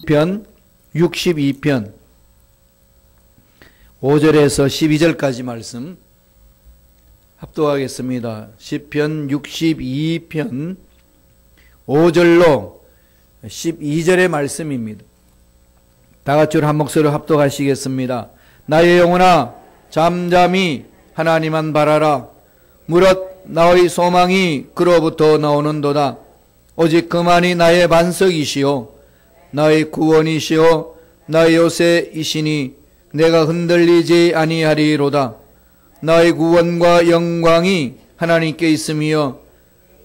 시편 62편 5절에서 12절까지 말씀 합독하겠습니다. 시편 62편 5절로 12절의 말씀입니다. 다같이 한 목소리로 합독하시겠습니다. 나의 영혼아 잠잠히 하나님만 바라라. 무릇 나의 소망이 그로부터 나오는도다. 오직 그만이 나의 반석이시요 나의 구원이시요 나의 요새이시니 내가 흔들리지 아니하리로다. 나의 구원과 영광이 하나님께 있으며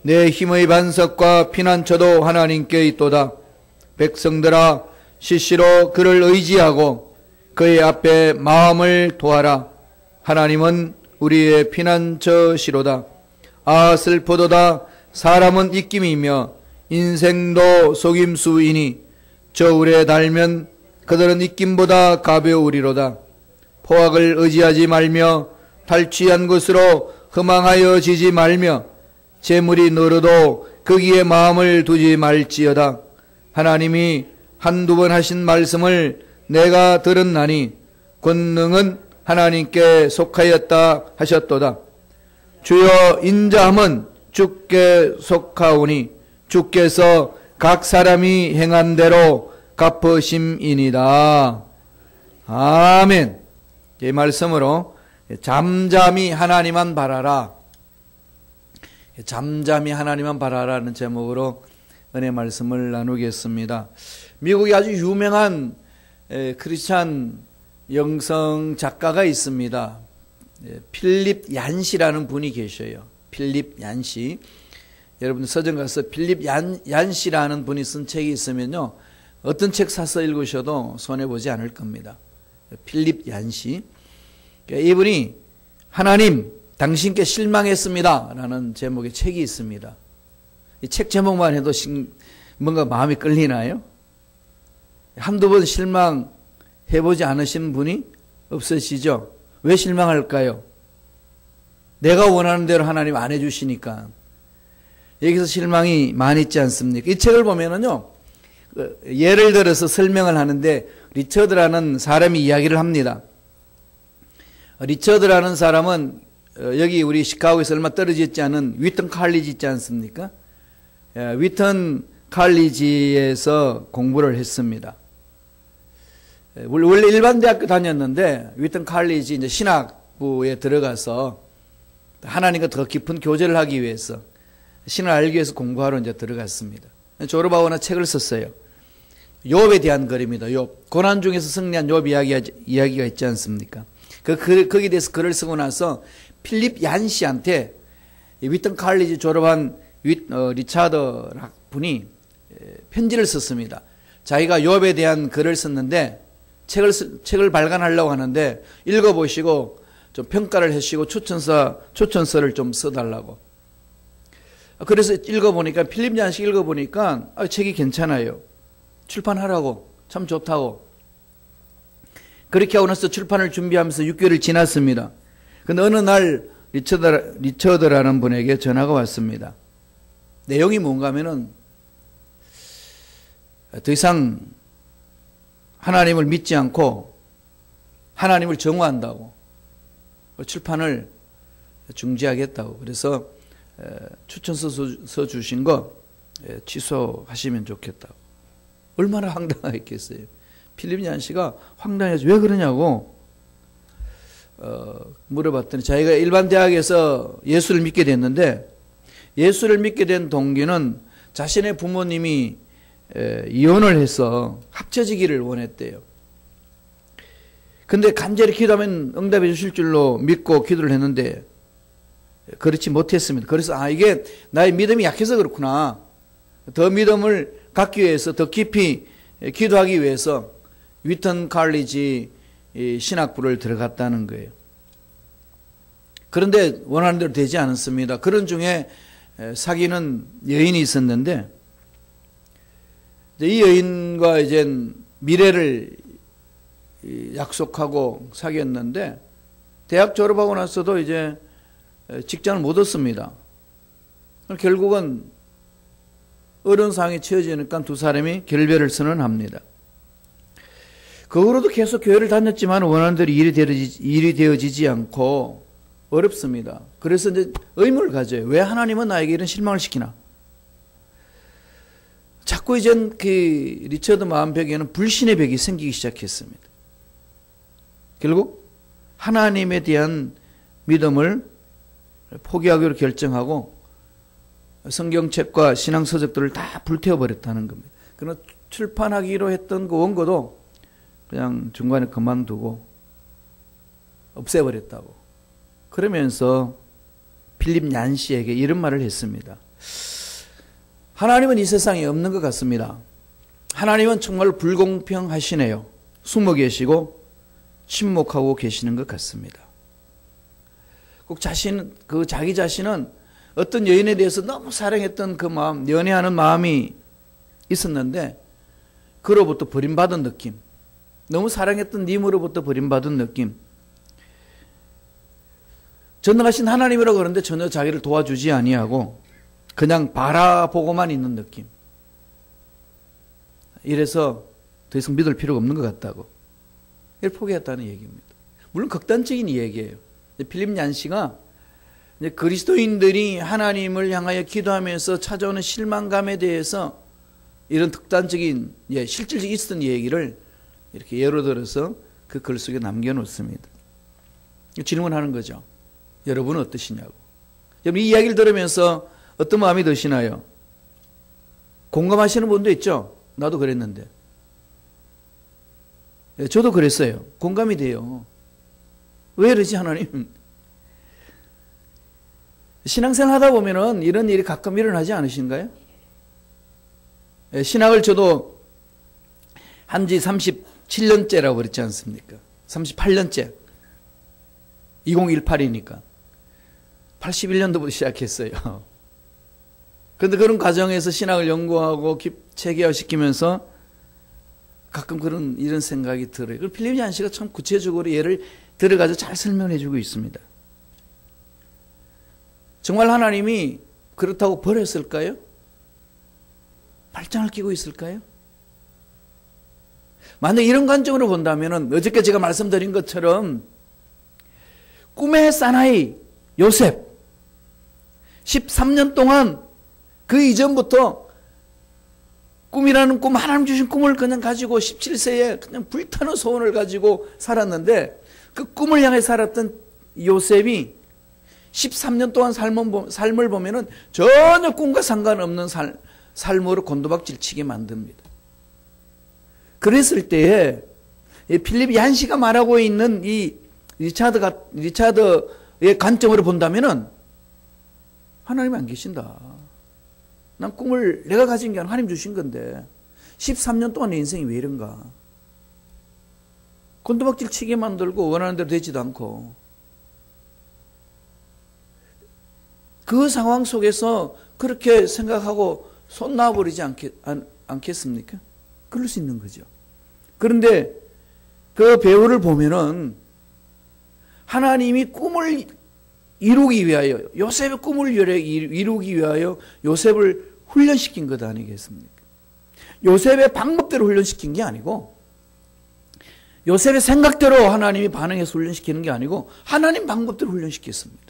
내 힘의 반석과 피난처도 하나님께 있도다. 백성들아 시시로 그를 의지하고 그의 앞에 마음을 도하라. 하나님은 우리의 피난처시로다. 아 슬프도다. 사람은 입김이며 인생도 속임수이니 저울에 달면 그들은 입김보다 가벼우리로다. 포악을 의지하지 말며 탈취한 것으로 허망하여 지지 말며 재물이 늘어도 거기에 마음을 두지 말지어다. 하나님이 한두 번 하신 말씀을 내가 들었나니 권능은 하나님께 속하였다 하셨도다. 주여 인자함은 주께 속하오니 주께서 각 사람이 행한 대로 갚으심이니이다. 아멘. 이 말씀으로 잠잠히 하나님만 바라라. 잠잠히 하나님만 바라라는 제목으로 은혜 말씀을 나누겠습니다. 미국에 아주 유명한 크리스찬 영성 작가가 있습니다. 필립 얀시라는 분이 계셔요. 필립 얀시. 여러분 서점 가서 필립 얀시라는 분이 쓴 책이 있으면요, 어떤 책 사서 읽으셔도 손해보지 않을 겁니다. 필립 얀시. 이분이 하나님 당신께 실망했습니다 라는 제목의 책이 있습니다. 이 책 제목만 해도 뭔가 마음이 끌리나요? 한두 번 실망해보지 않으신 분이 없으시죠? 왜 실망할까요? 내가 원하는 대로 하나님 안 해주시니까. 여기서 실망이 많이 있지 않습니까? 이 책을 보면은요, 예를 들어서 설명을 하는데 리처드라는 사람이 이야기를 합니다. 리처드라는 사람은 여기 우리 시카고에서 얼마 떨어져 있지 않은 위튼 칼리지 있지 않습니까? 위튼 칼리지에서 공부를 했습니다. 원래 일반 대학교 다녔는데 위튼 칼리지 이제 신학부에 들어가서 하나님과 더 깊은 교제를 하기 위해서 신을 알기 위해서 공부하러 이제 들어갔습니다. 졸업하거나 책을 썼어요. 욥에 대한 글입니다. 욥. 고난 중에서 승리한 욥 이야기가 있지 않습니까? 거기에 대해서 글을 쓰고 나서 필립 얀시한테 위튼 칼리지 졸업한 리차드 분이 편지를 썼습니다. 자기가 욥에 대한 글을 썼는데 책을 발간하려고 하는데 읽어보시고 좀 평가를 해주시고 추천서를 좀 써달라고. 그래서 읽어보니까 필립 얀시 읽어보니까 책이 괜찮아요. 출판하라고. 참 좋다고. 그렇게 하고 나서 출판을 준비하면서 6개월이 지났습니다. 근데 어느 날 리처드라는 분에게 전화가 왔습니다. 내용이 뭔가 하면은 더 이상 하나님을 믿지 않고 하나님을 정오한다고. 출판을 중지하겠다고. 그래서 추천서 주신 거 취소하시면 좋겠다고. 얼마나 황당했겠어요. 필립 얀시가 황당해서 왜 그러냐고 물어봤더니 자기가 일반 대학에서 예수를 믿게 됐는데 예수를 믿게 된 동기는 자신의 부모님이 이혼을 해서 합쳐지기를 원했대요. 근데 간절히 기도하면 응답해 주실 줄로 믿고 기도를 했는데 그렇지 못했습니다. 그래서 이게 나의 믿음이 약해서 그렇구나. 더 믿음을 갖기 위해서 더 깊이 기도하기 위해서 위튼 칼리지 신학부를 들어갔다는 거예요. 그런데 원하는 대로 되지 않았습니다. 그런 중에 사귀는 여인이 있었는데 이 여인과 이제 미래를 약속하고 사귀었는데 대학 졸업하고 나서도 이제 직장을 못 얻습니다. 결국은 어려운 상황에 처해지니까 두 사람이 결별을 선언합니다. 그거로도 계속 교회를 다녔지만 원하는 대로 일이 되어지지 않고 어렵습니다. 그래서 이제 의문을 가져요. 왜 하나님은 나에게 이런 실망을 시키나? 자꾸 이젠 그 리처드 마음벽에는 불신의 벽이 생기기 시작했습니다. 결국 하나님에 대한 믿음을 포기하기로 결정하고 성경책과 신앙서적들을 다 불태워버렸다는 겁니다. 그러나 출판하기로 했던 그 원고도 그냥 중간에 그만두고 없애버렸다고. 그러면서 필립 얀시에게 이런 말을 했습니다. 하나님은 이 세상에 없는 것 같습니다. 하나님은 정말 불공평하시네요. 숨어 계시고 침묵하고 계시는 것 같습니다. 꼭 자기 자신은 어떤 여인에 대해서 너무 사랑했던 그 마음, 연애하는 마음이 있었는데 그로부터 버림받은 느낌, 너무 사랑했던 님으로부터 버림받은 느낌, 전능하신 하나님이라고 그러는데 전혀 자기를 도와주지 아니하고 그냥 바라보고만 있는 느낌. 이래서 더 이상 믿을 필요가 없는 것 같다고. 이걸 포기했다는 얘기입니다. 물론 극단적인 얘기예요. 필립 얀시가 그리스도인들이 하나님을 향하여 기도하면서 찾아오는 실망감에 대해서 이런 극단적인, 실질적인 있었던 얘기를 이렇게 예로 들어서 그 글 속에 남겨놓습니다. 질문하는 거죠. 여러분은 어떠시냐고. 여러분 이 이야기를 들으면서 어떤 마음이 드시나요? 공감하시는 분도 있죠? 나도 그랬는데. 저도 그랬어요. 공감이 돼요. 왜 이러지 하나님? 신앙생활 하다 보면은 이런 일이 가끔 일어나지 않으신가요? 신학을 저도 한지 37년째라고 그랬지 않습니까? 38년째. 2018이니까. 81년도부터 시작했어요. 그런데 그런 과정에서 신학을 연구하고 체계화시키면서 가끔 이런 생각이 들어요. 그리고 필립 얀시가 참 구체적으로 예를 들어가지고 잘 설명해 주고 있습니다. 정말 하나님이 그렇다고 버렸을까요? 발장을 끼고 있을까요? 만약 이런 관점으로 본다면 어저께 제가 말씀드린 것처럼 꿈의 사나이 요셉 13년 동안 그 이전부터 꿈이라는 꿈, 하나님 주신 꿈을 그냥 가지고 17세에 그냥 불타는 소원을 가지고 살았는데 그 꿈을 향해 살았던 요셉이 13년 동안 삶을 보면은 전혀 꿈과 상관없는 삶으로 곤두박질 치게 만듭니다. 그랬을 때에 필립 얀시가 말하고 있는 이 리차드의 관점으로 본다면은 하나님이 안 계신다. 난 꿈을 내가 가진 게 아니라 하나님 주신 건데 13년 동안 내 인생이 왜 이런가. 곤두박질 치게 만들고 원하는 대로 되지도 않고 그 상황 속에서 그렇게 생각하고 손 놔버리지 않겠습니까? 그럴 수 있는 거죠. 그런데 그 배우를 보면은 하나님이 꿈을 이루기 위하여, 요셉의 꿈을 이루기 위하여 요셉을 훈련시킨 것 아니겠습니까? 요셉의 방법대로 훈련시킨 게 아니고 요셉의 생각대로 하나님이 반응해서 훈련시키는 게 아니고 하나님 방법대로 훈련시켰습니다.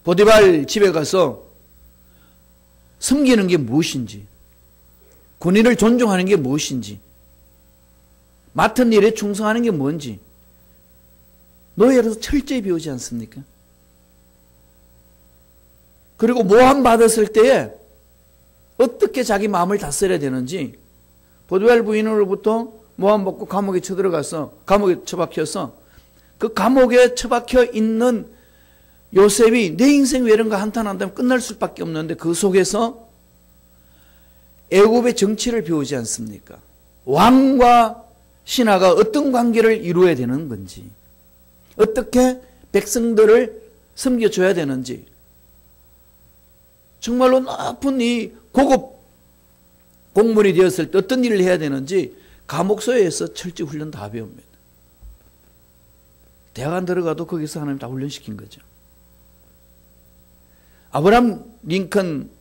보디발 집에 가서 섬기는 게 무엇인지, 군인을 존중하는 게 무엇인지, 맡은 일에 충성하는 게 뭔지 노예로서 철저히 배우지 않습니까? 그리고 모함 받았을 때에 어떻게 자기 마음을 다스려야 되는지, 보디발 부인으로부터 모함 받고 감옥에 쳐들어가서 감옥에 처박혀서 그 감옥에 처박혀 있는 요셉이 내 인생 왜 이런가 한탄한다면 끝날 수밖에 없는데 그 속에서 애굽의 정치를 배우지 않습니까? 왕과 신하가 어떤 관계를 이루어야 되는 건지, 어떻게 백성들을 섬겨줘야 되는지, 정말로 높은 이 고급 공무원이 되었을 때 어떤 일을 해야 되는지 감옥소에서 철저히 훈련 다 배웁니다. 대학원 들어가도 거기서 하나님 다 훈련시킨 거죠. 아브라함 링컨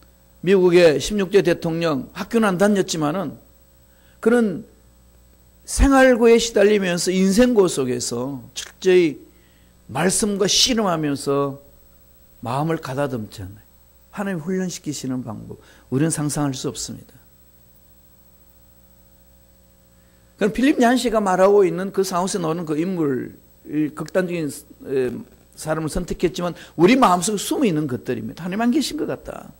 미국의 16대 대통령, 학교는 안 다녔지만은 그는 생활고에 시달리면서 인생고 속에서 철저히 말씀과 씨름하면서 마음을 가다듬잖아요. 하나님 훈련시키시는 방법, 우리는 상상할 수 없습니다. 그럼 필립 얀시가 말하고 있는 그 상황에서 나오는 그 인물, 극단적인 사람을 선택했지만 우리 마음속에 숨어있는 것들입니다. 하나님 안 계신 것 같다.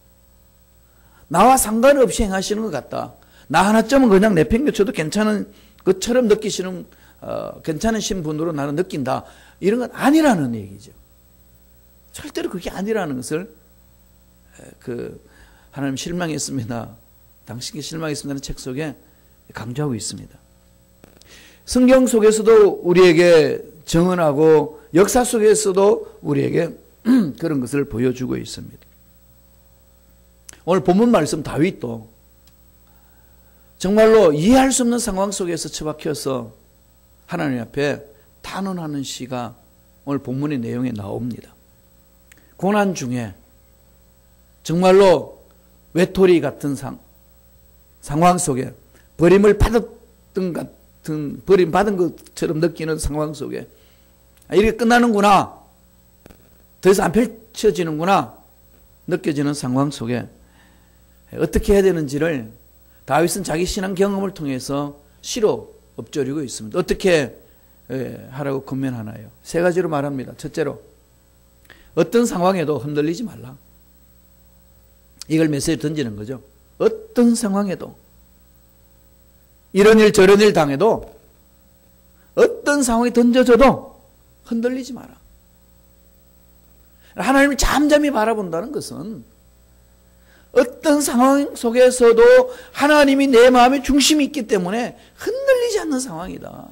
나와 상관없이 행하시는 것 같다. 나 하나쯤은 그냥 내팽개쳐도 괜찮은 것처럼 느끼시는 괜찮으신 분으로 나는 느낀다. 이런 건 아니라는 얘기죠. 절대로 그게 아니라는 것을 하나님 실망했습니다. 당신께 실망했습니다는 책 속에 강조하고 있습니다. 성경 속에서도 우리에게 정언하고 역사 속에서도 우리에게 그런 것을 보여주고 있습니다. 오늘 본문 말씀 다윗도 정말로 이해할 수 없는 상황 속에서 처박혀서 하나님 앞에 탄원하는 시가 오늘 본문의 내용에 나옵니다. 고난 중에 정말로 외톨이 같은 상황 속에 버림을 받았던 같은 버림받은 것처럼 느끼는 상황 속에 이렇게 끝나는구나, 더 이상 안 펼쳐지는구나 느껴지는 상황 속에 어떻게 해야 되는지를 다윗은 자기 신앙 경험을 통해서 시로 엎조리고 있습니다. 어떻게 하라고 권면하나요? 세 가지로 말합니다. 첫째로, 어떤 상황에도 흔들리지 말라. 이걸 메시지 던지는 거죠. 어떤 상황에도, 이런 일 저런 일 당해도, 어떤 상황이 던져져도 흔들리지 마라. 하나님을 잠잠히 바라본다는 것은 어떤 상황 속에서도 하나님이 내 마음의 중심이 있기 때문에 흔들리지 않는 상황이다.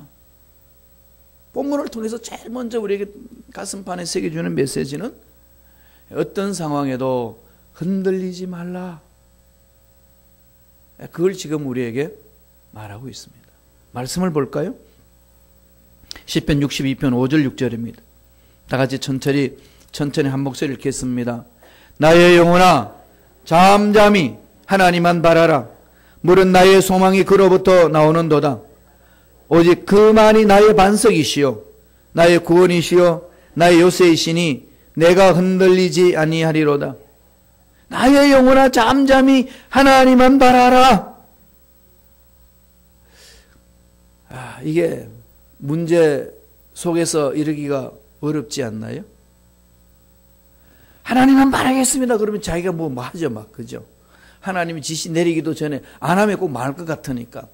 본문을 통해서 제일 먼저 우리에게 가슴판에 새겨주는 메시지는 어떤 상황에도 흔들리지 말라. 그걸 지금 우리에게 말하고 있습니다. 말씀을 볼까요? 시편 62편 5절 6절입니다. 다 같이 천천히 한 목소리 읽겠습니다. 나의 영혼아 잠잠히 하나님만 바라라. 물은 나의 소망이 그로부터 나오는도다. 오직 그만이 나의 반석이시요 나의 구원이시요 나의 요새이시니 내가 흔들리지 아니하리로다. 나의 영혼아 잠잠히 하나님만 바라라. 이게 문제 속에서 이르기가 어렵지 않나요? 하나님만 바라겠습니다. 그러면 자기가 뭐 하죠, 막, 그죠? 하나님이 지시 내리기도 전에 안 하면 꼭 망할 것 같으니까.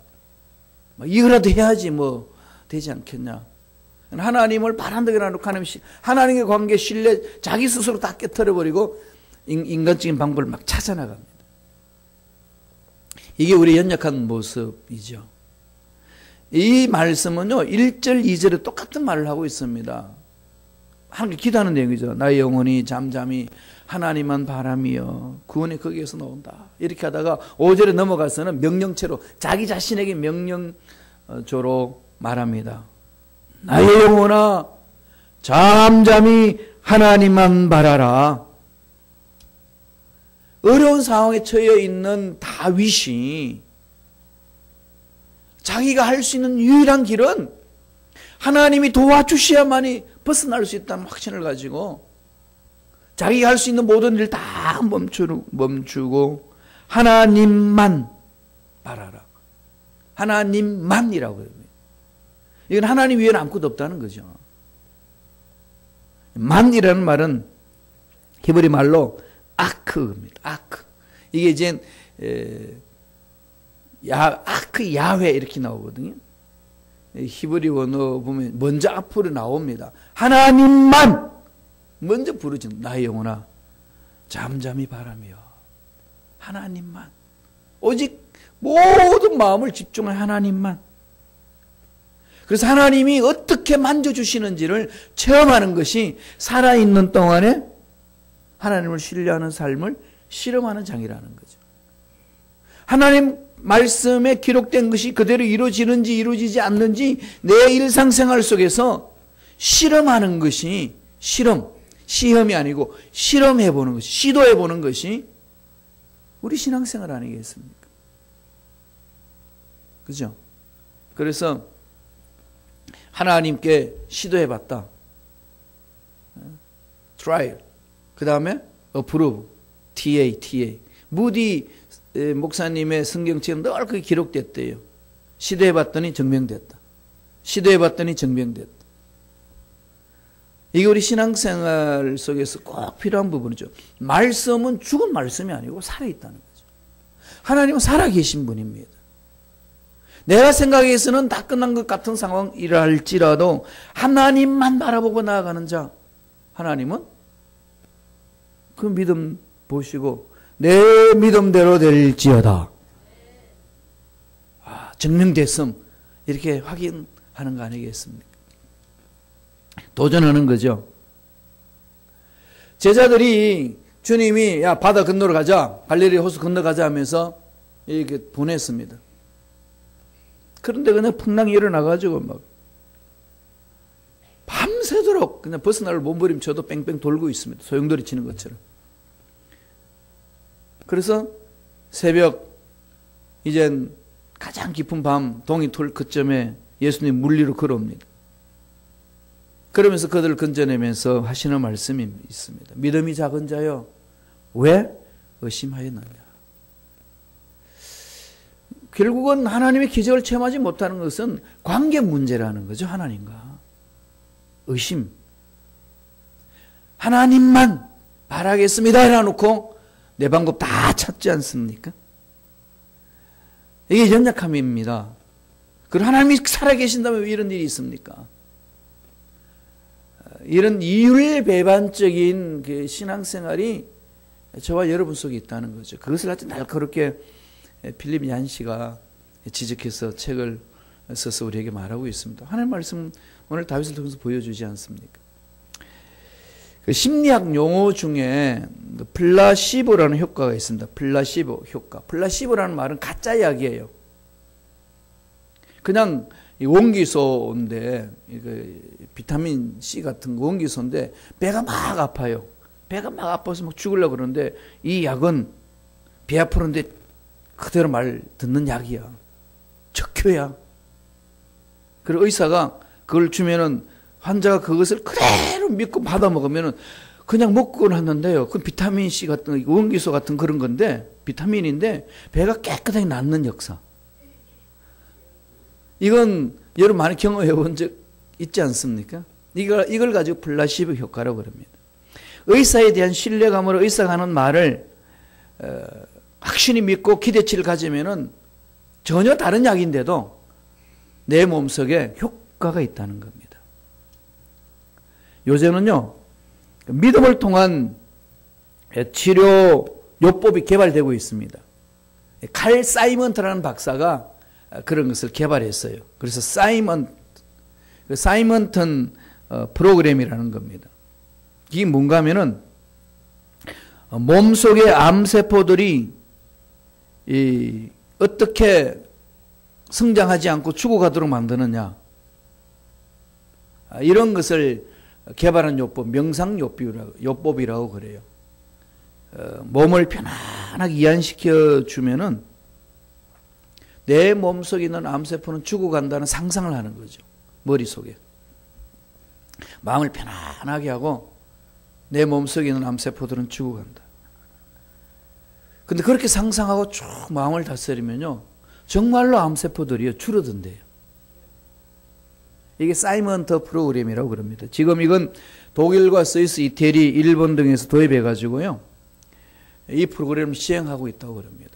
이거라도 해야지 뭐 되지 않겠냐. 하나님을 바란다고 해놓고 하나님의 관계 신뢰 자기 스스로 다 깨트려버리고 인간적인 방법을 막 찾아나갑니다. 이게 우리 연약한 모습이죠. 이 말씀은요 1절 2절에 똑같은 말을 하고 있습니다. 하나님께 기도하는 내용이죠. 나의 영혼이 잠잠히 하나님만 바라며 구원이 거기에서 나온다. 이렇게 하다가 5절에 넘어가서는 명령체로 자기 자신에게 명령조로 말합니다. 나의 영혼아 잠잠히 하나님만 바라라. 어려운 상황에 처해 있는 다윗이 자기가 할 수 있는 유일한 길은 하나님이 도와주셔야만이 벗어날 수 있다는 확신을 가지고 자기가 할 수 있는 모든 일 다 멈추고 하나님만 바라라. 하나님만이라고 합니다. 이건 하나님 위에는 아무것도 없다는 거죠. 만이라는 말은 히브리 말로 아크입니다. 아크. 이게 이제 아크 야훼 이렇게 나오거든요. 히브리 원어 보면 먼저 앞으로 나옵니다. 하나님만 먼저 부르짖는 나의 영혼아 잠잠히 바라며 하나님만 오직 모든 마음을 집중한 하나님만. 그래서 하나님이 어떻게 만져주시는지를 체험하는 것이 살아있는 동안에 하나님을 신뢰하는 삶을 실험하는 장이라는 거죠. 하나님 말씀에 기록된 것이 그대로 이루어지는지 이루어지지 않는지 내 일상생활 속에서 실험하는 것이 시험이 아니고 실험해보는 것이, 시도해보는 것이 우리 신앙생활 아니겠습니까? 그죠? 그래서 하나님께 시도해봤다. trial. 그 다음에 approve. TA. 무디 목사님의 성경책은 늘 그게 기록됐대요. 시도해봤더니 증명됐다. 시도해봤더니 증명됐다. 이게 우리 신앙생활 속에서 꼭 필요한 부분이죠. 말씀은 죽은 말씀이 아니고 살아있다는 거죠. 하나님은 살아계신 분입니다. 내가 생각해서는 다 끝난 것 같은 상황이라 할지라도 하나님만 바라보고 나아가는 자, 하나님은 그 믿음 보시고 내 믿음대로 될지어다. 증명됐음. 이렇게 확인하는 거 아니겠습니까? 도전하는 거죠. 제자들이 주님이 야 바다 건너러 가자. 갈릴리 호수 건너가자 하면서 이렇게 보냈습니다. 그런데 그냥 풍랑이 일어나가지고 막 밤새도록 그냥 벗어날 몸부림쳐도 뺑뺑 돌고 있습니다. 소용돌이 치는 것처럼. 그래서 새벽 이젠 가장 깊은 밤 동이 톨 그쯤에 예수님 물리로 걸어옵니다. 그러면서 그들을 건져내면서 하시는 말씀이 있습니다. 믿음이 작은 자여 왜 의심하였느냐. 결국은 하나님의 기적을 체험하지 못하는 것은 관계 문제라는 거죠. 하나님과 의심. 하나님만 바라겠습니다 해놔놓고 내 방법 다 찾지 않습니까? 이게 연약함입니다. 그리고 하나님이 살아계신다면 왜 이런 일이 있습니까? 이런 이율배반적인 그 신앙생활이 저와 여러분 속에 있다는 거죠. 그것을 아주 날카롭게 필립 얀시가 지적해서 책을 써서 우리에게 말하고 있습니다. 하나님 말씀 오늘 다윗을 통해서 보여주지 않습니까? 그 심리학 용어 중에 플라시보라는 효과가 있습니다. 플라시보 효과. 플라시보라는 말은 가짜 약이에요. 그냥 원기소인데 비타민 C 같은 원기소인데 배가 막 아파요. 배가 막 아파서 막 죽으려고 그러는데 이 약은 배 아프는데 그대로 말 듣는 약이야. 적효야. 그리고 의사가 그걸 주면은 환자가 그것을 그대로 믿고 받아 먹으면은 그냥 먹고는 하는데요. 그 비타민 C 같은 원기소 같은 그런 건데 비타민인데 배가 깨끗하게 낫는 역사. 이건 여러분 많이 경험해 본 적 있지 않습니까? 이걸 가지고 플라시보 효과라고 그럽니다. 의사에 대한 신뢰감으로 의사가 하는 말을 확신히 믿고 기대치를 가지면은 전혀 다른 약인데도 내 몸속에 효과가 있다는 겁니다. 요새는요, 믿음을 통한 치료 요법이 개발되고 있습니다. 칼 사이먼트라는 박사가 그런 것을 개발했어요. 그래서 사이먼턴 프로그램이라는 겁니다. 이게 뭔가 하면은 몸속의 암세포들이 어떻게 성장하지 않고 죽어가도록 만드느냐. 이런 것을 개발한 요법, 명상요법이라고 그래요. 몸을 편안하게 이완시켜 주면은 내 몸속에 있는 암세포는 죽어간다는 상상을 하는 거죠. 머릿속에. 마음을 편안하게 하고 내 몸속에 있는 암세포들은 죽어간다. 근데 그렇게 상상하고 쭉 마음을 다스리면요. 정말로 암세포들이 줄어든대요. 이게 사이먼터 프로그램이라고 그럽니다. 지금 이건 독일과 스위스, 이태리, 일본 등에서 도입해가지고요. 이 프로그램을 시행하고 있다고 그럽니다.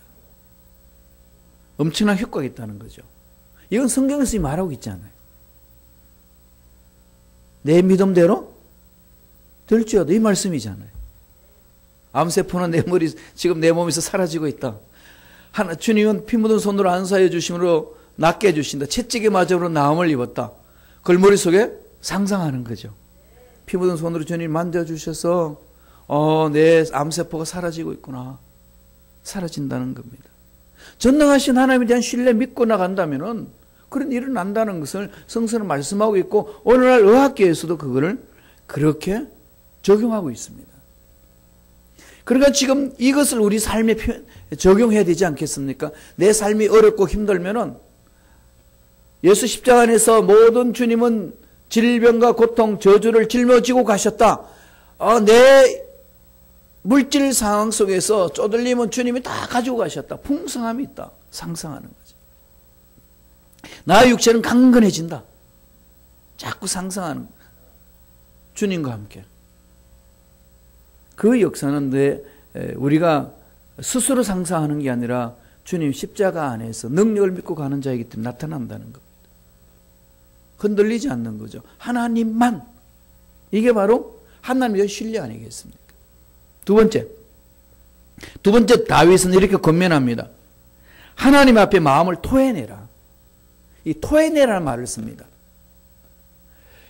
엄청난 효과가 있다는 거죠. 이건 성경에서 말하고 있잖아요. 내 믿음대로 될지어다. 이 말씀이잖아요. 암세포는 지금 내 몸에서 사라지고 있다. 주님은 피 묻은 손으로 안수하여 주심으로 낫게 해주신다. 채찍에 맞음으로 나음을 입었다. 그걸 머릿속에 상상하는 거죠. 피 묻은 손으로 주님 만져주셔서 내 암세포가 사라지고 있구나. 사라진다는 겁니다. 전능하신 하나님에 대한 신뢰 믿고 나간다면은 그런 일은 난다는 것을 성서는 말씀하고 있고 오늘날 의학계에서도 그거를 그렇게 적용하고 있습니다. 그러니까 지금 이것을 우리 삶에 적용해야 되지 않겠습니까? 내 삶이 어렵고 힘들면은 예수 십자가 안에서 모든 주님은 질병과 고통, 저주를 짊어지고 가셨다. 내 물질 상황 속에서 쪼들림은 주님이 다 가지고 가셨다. 풍성함이 있다. 상상하는 거지. 나의 육체는 강건해진다. 자꾸 상상하는 거야. 주님과 함께. 그 역사는 우리가 스스로 상상하는 게 아니라 주님 십자가 안에서 능력을 믿고 가는 자이기 때문에 나타난다는 겁니다. 흔들리지 않는 거죠. 하나님만. 이게 바로 하나님의 신뢰 아니겠습니까? 두 번째 다윗은 이렇게 권면합니다. 하나님 앞에 마음을 토해내라. 이 토해내라는 말을 씁니다.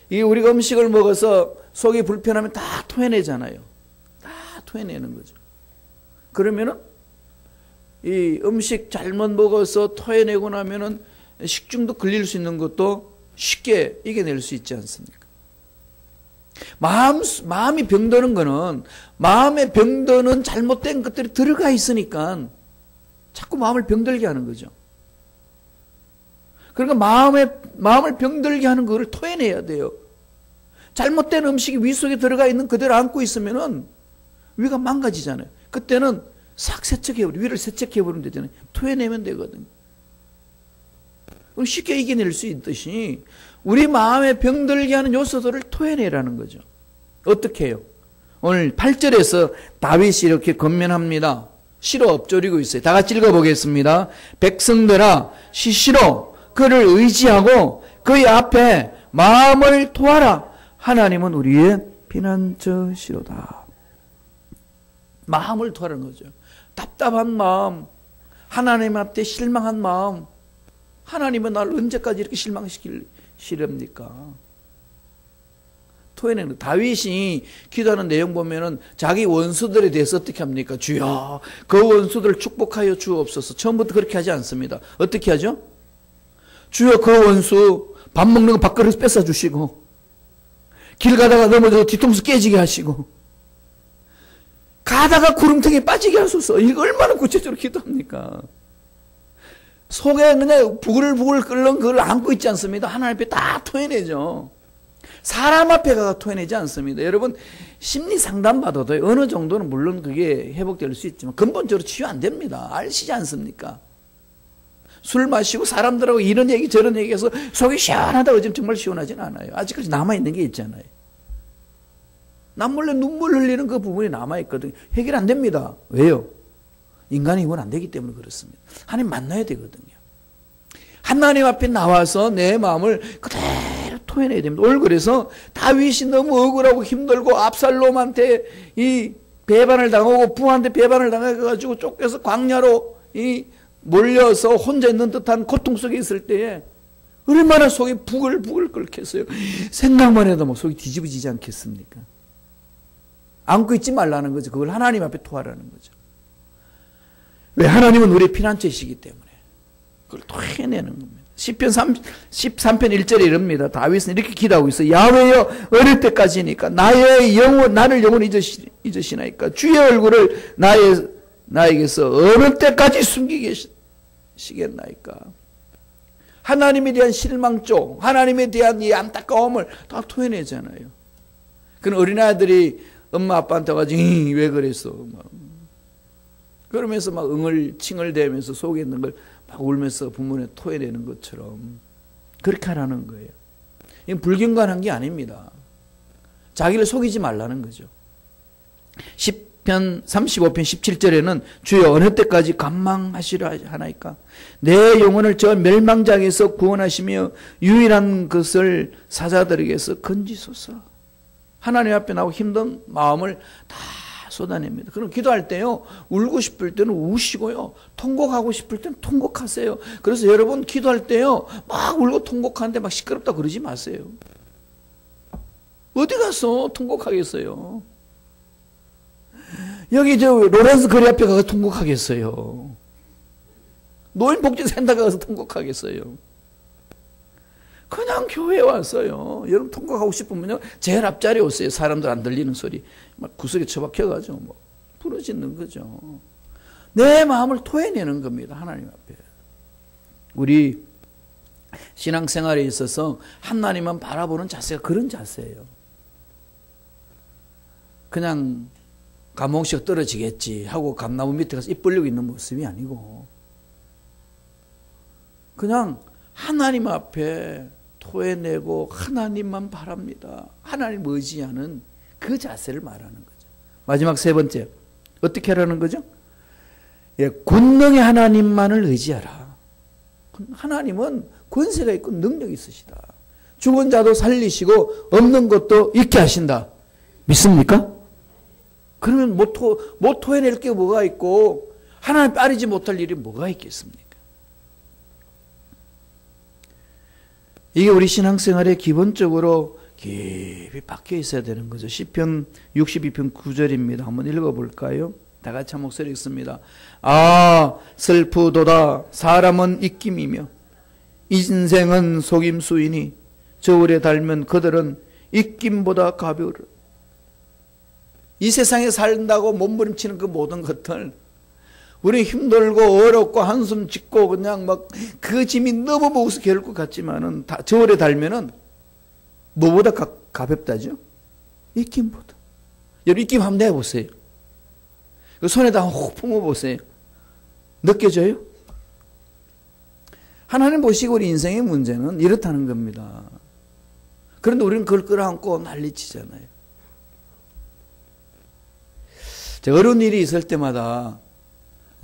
이 우리가 음식을 먹어서 속이 불편하면 다 토해내잖아요. 다 토해내는 거죠. 그러면은 이 음식 잘못 먹어서 토해내고 나면은 식중독 걸릴 수 있는 것도 쉽게 이겨낼 수 있지 않습니까? 마음이 병드는 거는, 마음에 병드는 잘못된 것들이 들어가 있으니까 자꾸 마음을 병들게 하는 거죠. 그러니까 마음을 병들게 하는 그걸 토해내야 돼요. 잘못된 음식이 위 속에 들어가 있는 그대로 안고 있으면은 위가 망가지잖아요. 그때는 싹 세척해버리고, 위를 세척해버리면 되잖아요. 토해내면 되거든요. 쉽게 이겨낼 수 있듯이 우리 마음에 병들게 하는 요소들을 토해내라는 거죠. 어떻게 해요? 오늘 8절에서 다윗이 이렇게 권면합니다. 시로 엎조리고 있어요. 다 같이 읽어보겠습니다. 백성들아 시시로 그를 의지하고 그의 앞에 마음을 토하라. 하나님은 우리의 피난처시로다. 마음을 토하는 거죠. 답답한 마음, 하나님 앞에 실망한 마음, 하나님은 나를 언제까지 이렇게 실망시키렵니까? 토해내는 다윗이 기도하는 내용 보면은 자기 원수들에 대해서 어떻게 합니까? 주여, 그 원수들을 축복하여 주옵소서. 처음부터 그렇게 하지 않습니다. 어떻게 하죠? 주여, 그 원수 밥 먹는 거 밥그릇 뺏어 주시고, 길 가다가 넘어져서 뒤통수 깨지게 하시고, 가다가 구름통에 빠지게 하소서. 이거 얼마나 구체적으로 기도합니까? 속에 그냥 부글부글 끓는 그걸 안고 있지 않습니다. 하나님 앞에 다 토해내죠. 사람 앞에 가서 토해내지 않습니다. 여러분, 심리 상담 받아도 어느 정도는 물론 그게 회복될 수 있지만 근본적으로 치유 안 됩니다. 아시지 않습니까? 술 마시고 사람들하고 이런 얘기 저런 얘기해서 속이 시원하다고 지금 정말 시원하진 않아요. 아직까지 남아있는 게 있잖아요. 남몰래 눈물 흘리는 그 부분이 남아있거든요. 해결 안 됩니다. 왜요? 인간의 힘은 안 되기 때문에 그렇습니다. 하나님 만나야 되거든요. 하나님 앞에 나와서 내 마음을 그대로 토해내야 됩니다. 오늘 그래서 다윗이 너무 억울하고 힘들고 압살롬한테 이 배반을 당하고 부하한테 배반을 당해가지고 쫓겨서 광야로 몰려서 혼자 있는 듯한 고통 속에 있을 때에 얼마나 속이 부글부글 끓겠어요. 생각만 해도 막 속이 뒤집어지지 않겠습니까? 안고 있지 말라는 거죠. 그걸 하나님 앞에 토하라는 거죠. 왜? 하나님은 우리의 피난처이시기 때문에 그걸 토해내는 겁니다. 시편 13편 1절에 이럽니다. 다윗은 이렇게 기도하고 있어요. 야훼여, 어느 때까지니까 나를 영원히 잊으시나이까? 주의 얼굴을 나에게서 어느 때까지 숨기시겠나이까? 하나님에 대한 실망조, 하나님에 대한 이 안타까움을 다 토해내잖아요. 그런 어린아이들이 엄마 아빠한테 가지고 왜 그랬어? 그러면서 막 칭얼대면서 속에 있는 걸 막 울면서 부모님 토해내는 것처럼 그렇게 하라는 거예요. 이건 불경건한 게 아닙니다. 자기를 속이지 말라는 거죠. 시편 35편 17절에는 주여 어느 때까지 간망하시려 하나이까? 내 영혼을 저 멸망장에서 구원하시며 유일한 것을 사자들에게서 건지소서. 하나님 앞에 나오고 힘든 마음을 다 쏟아냅니다. 그럼 기도할 때요, 울고 싶을 때는 우시고요, 통곡하고 싶을 때는 통곡하세요. 그래서 여러분 기도할 때요, 막 울고 통곡하는데 막 시끄럽다 그러지 마세요. 어디 가서 통곡하겠어요? 여기 로렌스 거리 앞에 가서 통곡하겠어요? 노인복지센터 가서 통곡하겠어요? 그냥 교회에 왔어요. 여러분 통곡하고 싶으면요, 제일 앞자리에 오세요. 사람들 안 들리는 소리 막 구석에 처박혀가지고 뭐 부러지는 거죠. 내 마음을 토해내는 겁니다. 하나님 앞에. 우리 신앙생활에 있어서 하나님만 바라보는 자세가 그런 자세예요. 그냥 감홍시가 떨어지겠지 하고 감나무 밑에 가서 입 벌리고 있는 모습이 아니고 그냥 하나님 앞에 토해내고 하나님만 바랍니다. 하나님 의지하는 그 자세를 말하는 거죠. 마지막 세 번째, 어떻게 하라는 거죠? 예, 권능의 하나님만을 의지하라. 하나님은 권세가 있고 능력이 있으시다. 죽은 자도 살리시고 없는 것도 있게 하신다. 믿습니까? 그러면 못 토해낼 게 뭐가 있고 하나님 빠르지 못할 일이 뭐가 있겠습니까? 이게 우리 신앙생활에 기본적으로 깊이 박혀 있어야 되는 거죠. 시편 62편 9절입니다. 한번 읽어볼까요? 다 같이 한 목소리 읽습니다. 아 슬프도다 사람은 입김이며 인생은 속임수이니 저울에 달면 그들은 입김보다 가벼우라. 이 세상에 살다고 몸부림치는 그 모든 것들 우리 힘들고 어렵고 한숨 짓고 그냥 막 그 짐이 너무 무거워서 괴로울 것 같지만은 저울에 달면은 뭐보다 가볍다죠? 입김보다. 여러분 입김 한번 내보세요. 그 손에다 혹 품어보세요. 느껴져요? 하나님 보시고 우리 인생의 문제는 이렇다는 겁니다. 그런데 우리는 그걸 끌어안고 난리치잖아요. 제가 어려운 일이 있을 때마다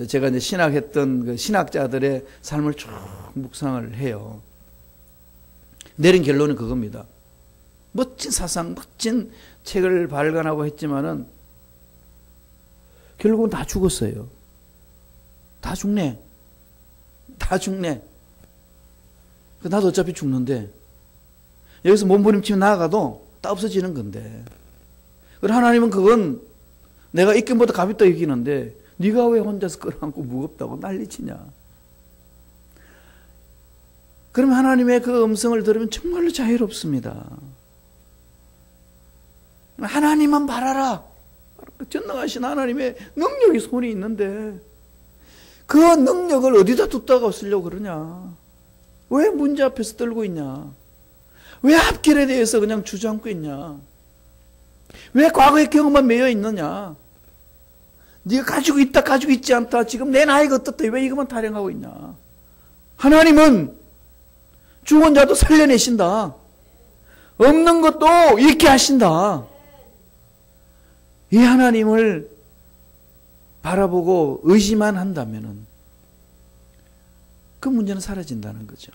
제가 이제 신학했던 그 신학자들의 삶을 쭉 묵상을 해요. 내린 결론은 그겁니다. 멋진 사상, 멋진 책을 발간하고 했지만은 결국은 다 죽었어요. 다 죽네. 다 죽네. 나도 어차피 죽는데 여기서 몸부림치며 나아가도 다 없어지는 건데 그리고 하나님은 그건 내가 입김보다 가볍다 여기는데 네가 왜 혼자서 끌어안고 무겁다고 난리치냐. 그러면 하나님의 그 음성을 들으면 정말로 자유롭습니다. 하나님만 바라라. 전능하신 하나님의 능력이 손이 있는데 그 능력을 어디다 뒀다가 쓰려고 그러냐. 왜 문제 앞에서 떨고 있냐. 왜 앞길에 대해서 그냥 주저앉고 있냐. 왜 과거의 경험만 매여 있느냐. 네가 가지고 있다 가지고 있지 않다 지금 내 나이가 어떻다 왜 이것만 타령하고 있냐. 하나님은 죽은 자도 살려내신다. 없는 것도 있게 하신다. 이 하나님을 바라보고 의지만 한다면은 그 문제는 사라진다는 거죠.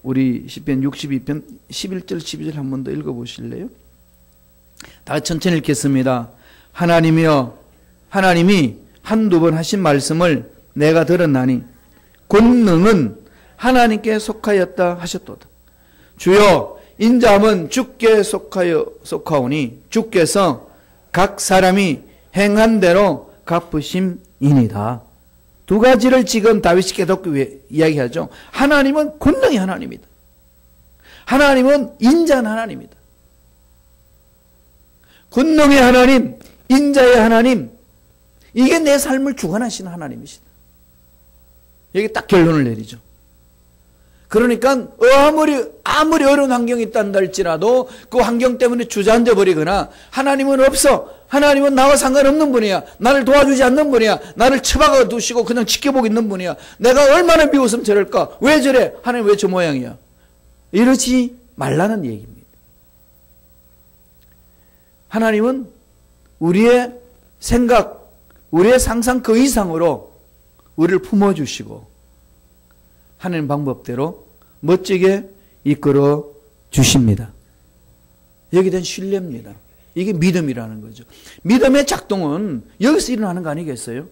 우리 시편 62편 11절 12절 한 번 더 읽어보실래요? 다 같이 천천히 읽겠습니다. 하나님이 한두 번 하신 말씀을 내가 들었나니 권능은 하나님께 속하였다 하셨도다. 주여 인자함은 주께 속하오니 주께서 각 사람이 행한 대로 갚으심이니이다. 두 가지를 지금 다윗이 깨닫고 이야기하죠. 하나님은 권능의 하나님이다. 하나님은 인자한 하나님이다. 권능의 하나님, 인자의 하나님, 이게 내 삶을 주관하시는 하나님이시다. 여기 딱 결론을 내리죠. 그러니까 아무리 어려운 환경이 있단다 할지라도 그 환경 때문에 주저앉아 버리거나 하나님은 없어. 하나님은 나와 상관없는 분이야. 나를 도와주지 않는 분이야. 나를 처박아 두시고 그냥 지켜보고 있는 분이야. 내가 얼마나 미웠으면 저럴까? 왜 저래? 하나님 왜 저 모양이야? 이러지 말라는 얘기입니다. 하나님은 우리의 생각, 우리의 상상 그 이상으로 우리를 품어주시고 하나님 방법대로 멋지게 이끌어 주십니다. 여기에 대한 신뢰입니다. 이게 믿음이라는 거죠. 믿음의 작동은 여기서 일어나는 거 아니겠어요?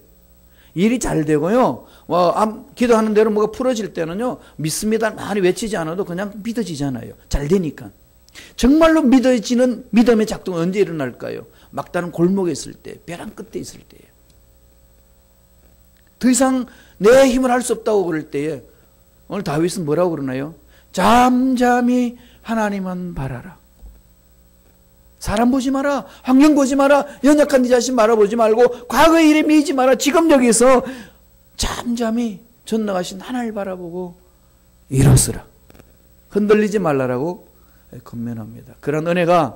일이 잘 되고요. 기도하는 대로 뭐가 풀어질 때는요. 믿습니다. 많이 외치지 않아도 그냥 믿어지잖아요. 잘 되니까. 정말로 믿어지는 믿음의 작동은 언제 일어날까요? 막다른 골목에 있을 때, 벼랑 끝에 있을 때예요. 더 이상 내 힘을 할 수 없다고 그럴 때에 오늘 다윗은 뭐라고 그러나요? 잠잠히 하나님만 바라라. 사람 보지 마라. 환경 보지 마라. 연약한 네 자신 바라보지 말고 과거의 일에 미이지 마라. 지금 여기서 잠잠히 전능하신 하나님을 바라보고 일어서라. 흔들리지 말라라고 권면합니다. 그런 은혜가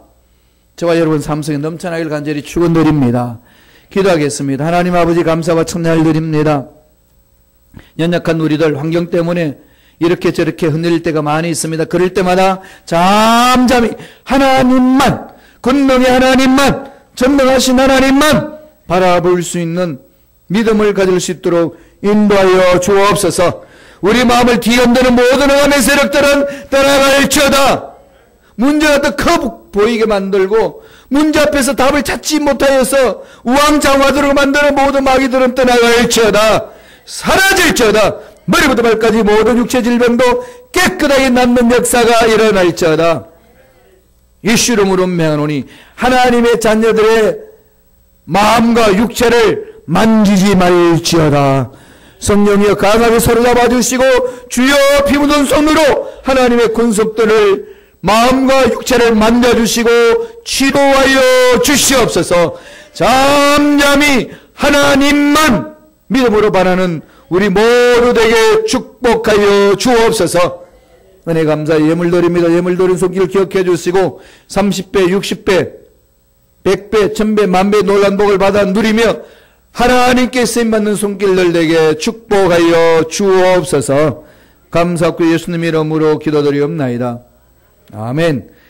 저와 여러분 삶 속에 넘쳐나길 간절히 축원드립니다. 기도하겠습니다. 하나님 아버지 감사와 찬양을 드립니다. 연약한 우리들 환경 때문에 이렇게 저렇게 흔들릴 때가 많이 있습니다. 그럴 때마다 잠잠히 하나님만, 권능의 하나님만, 전능하신 하나님만 바라볼 수 있는 믿음을 가질 수 있도록 인도하여 주옵소서. 우리 마음을 뒤흔드는 모든 영혼의 세력들은 떠나갈지어다. 문제가 더 커 보이게 만들고 문제 앞에서 답을 찾지 못하여서 우왕좌왕하도록 만드는 모든 마귀들은 떠나갈지어다. 사라질지어다. 머리부터 발까지 모든 육체 질병도 깨끗하게 낫는 역사가 일어날지어다. 예수 이름으로 명하노니 하나님의 자녀들의 마음과 육체를 만지지 말지어다. 성령이여 강하게 사로잡아 주시고 주여 피 묻은 손으로 하나님의 권속들을 마음과 육체를 만져주시고 치료하여 주시옵소서. 잠잠히 하나님만 믿음으로 바라는 우리 모두에게 축복하여 주옵소서. 은혜 감사의 예물 드립니다. 예물 드린 손길 기억해 주시고 30배, 60배, 100배, 1000배, 만배 놀란 복을 받아 누리며 하나님께 쓰임받는 손길들에게 축복하여 주옵소서. 감사하고 예수님 이름으로 기도드리옵나이다. 아멘.